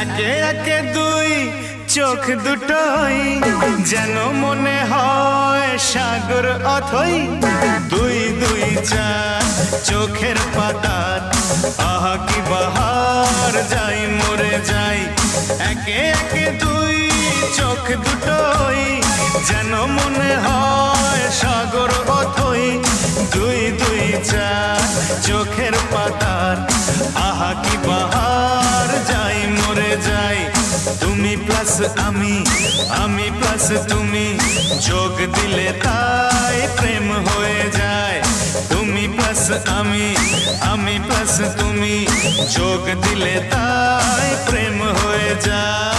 একে একে দুই চোখ দুটোই যেন মনে হয় সাগর অথই। দুই দুই চার চোখের পাতার আহা কি বাহার, যাই মরে যাই। একে একে দুই চোখ দুটোই যেন মনে হয় সাগর অথই। দুই দুই চার চোখের পাতার আহা কি বাহার, যাই মরে যাই। তুমি প্লাস আমি, আমি প্লাস তুমি, যোগ দিলে তাই প্রেম হয়ে যায়। তুমি প্লাস আমি, আমি প্লাস তুমি, যোগ দিলে তাই প্রেম হয়ে যায়।